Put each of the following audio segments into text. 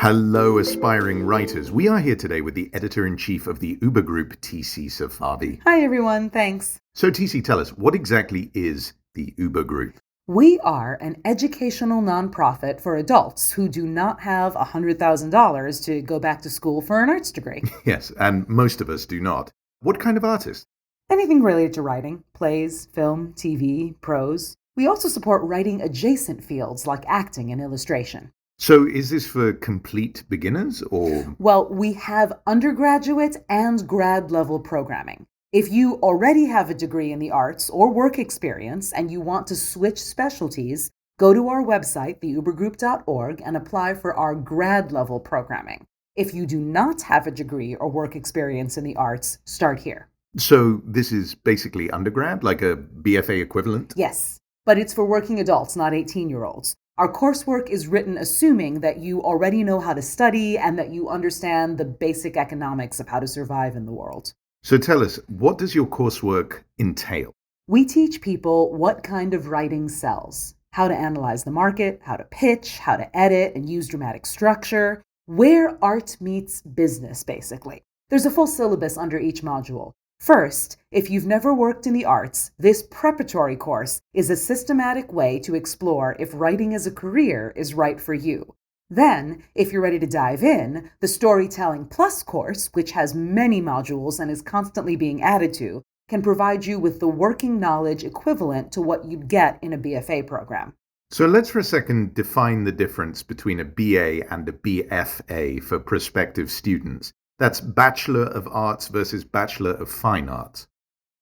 Hello, aspiring writers. We are here today with the editor-in-chief of the Ubergroup, TC Safavi. Hi, everyone. Thanks. So, TC, tell us, what exactly is the Ubergroup? We are an educational nonprofit for adults who do not have $100,000 to go back to school for an arts degree. Yes, and most of us do not. What kind of artist? Anything related to writing, plays, film, TV, prose. We also support writing adjacent fields like acting and illustration. So, is this for complete beginners, or...? Well, we have undergraduate and grad level programming. If you already have a degree in the arts or work experience and you want to switch specialties, go to our website, theubergroup.org, and apply for our grad level programming. If you do not have a degree or work experience in the arts, start here. So, this is basically undergrad, like a BFA equivalent? Yes, but it's for working adults, not 18-year-olds. Our coursework is written assuming that you already know how to study and that you understand the basic economics of how to survive in the world. So tell us, what does your coursework entail? We teach people what kind of writing sells, how to analyze the market, how to pitch, how to edit and use dramatic structure, where art meets business, basically. There's a full syllabus under each module. First, if you've never worked in the arts, this preparatory course is a systematic way to explore if writing as a career is right for you. Then, if you're ready to dive in, the Storytelling Plus course, which has many modules and is constantly being added to, can provide you with the working knowledge equivalent to what you'd get in a BFA program. So let's for a second define the difference between a BA and a BFA for prospective students. That's Bachelor of Arts versus Bachelor of Fine Arts.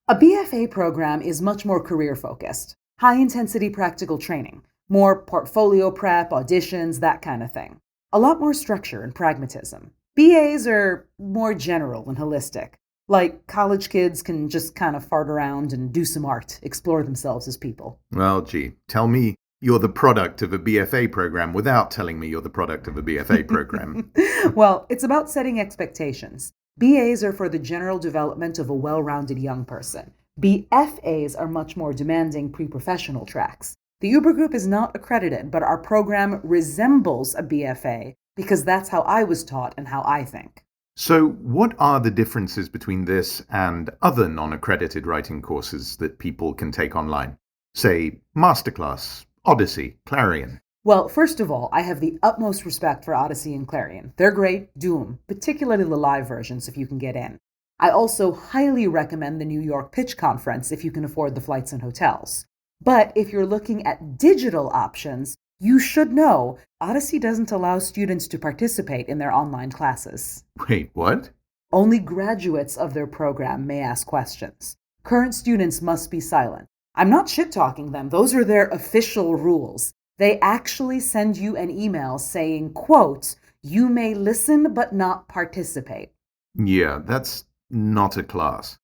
A BFA program is much more career-focused, high-intensity practical training, more portfolio prep, auditions, that kind of thing. A lot more structure and pragmatism. BAs are more general and holistic. Like college kids can just kind of fart around and do some art, explore themselves as people. Well, gee, tell me you're the product of a BFA program without telling me you're the product of a BFA program. Well, it's about setting expectations. BAs are for the general development of a well-rounded young person. BFAs are much more demanding pre-professional tracks. The Ubergroup is not accredited, but our program resembles a BFA because that's how I was taught and how I think. So what are the differences between this and other non-accredited writing courses that people can take online? Say, Masterclass, Odyssey, Clarion. Well, first of all, I have the utmost respect for Odyssey and Clarion. They're great, do them, particularly the live versions if you can get in. I also highly recommend the New York Pitch Conference if you can afford the flights and hotels. But if you're looking at digital options, you should know Odyssey doesn't allow students to participate in their online classes. Wait, what? Only graduates of their program may ask questions. Current students must be silent. I'm not shit-talking them. Those are their official rules. They actually send you an email saying, quote, "You may listen but not participate." Yeah, that's not a class.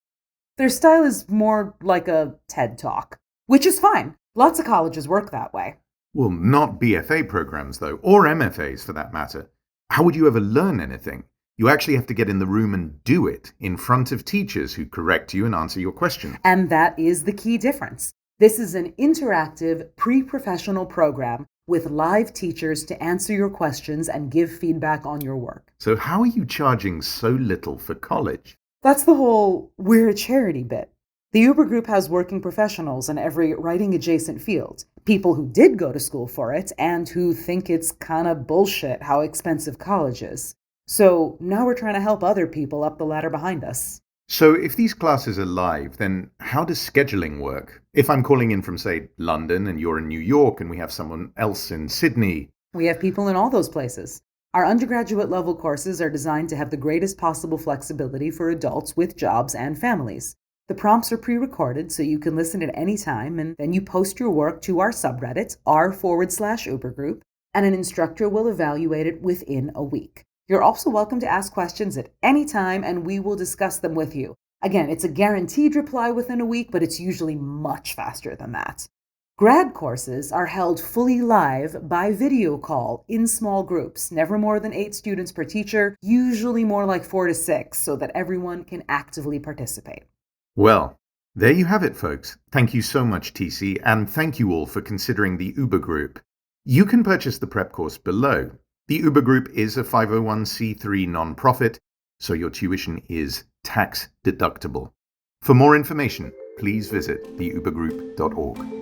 Their style is more like a TED Talk, which is fine. Lots of colleges work that way. Well, not BFA programs, though, or MFAs for that matter. How would you ever learn anything? You actually have to get in the room and do it in front of teachers who correct you and answer your questions. And that is the key difference. This is an interactive, pre-professional program with live teachers to answer your questions and give feedback on your work. So how are you charging so little for college? That's the whole "we're a charity" bit. The Ubergroup has working professionals in every writing-adjacent field, people who did go to school for it and who think it's kind of bullshit how expensive college is. So now we're trying to help other people up the ladder behind us. So if these classes are live, then how does scheduling work? If I'm calling in from, say, London and you're in New York and we have someone else in Sydney. We have people in all those places. Our undergraduate level courses are designed to have the greatest possible flexibility for adults with jobs and families. The prompts are pre-recorded so you can listen at any time, and then you post your work to our subreddit, r/Ubergroup, and an instructor will evaluate it within a week. You're also welcome to ask questions at any time, and we will discuss them with you. Again, it's a guaranteed reply within a week, but it's usually much faster than that. Grad courses are held fully live by video call in small groups, never more than 8 students per teacher, usually more like 4 to 6, so that everyone can actively participate. Well, there you have it, folks. Thank you so much, TC, and thank you all for considering the Ubergroup. You can purchase the prep course below. The Uber Group is a 501c3 nonprofit, so your tuition is tax deductible. For more information, please visit theubergroup.org.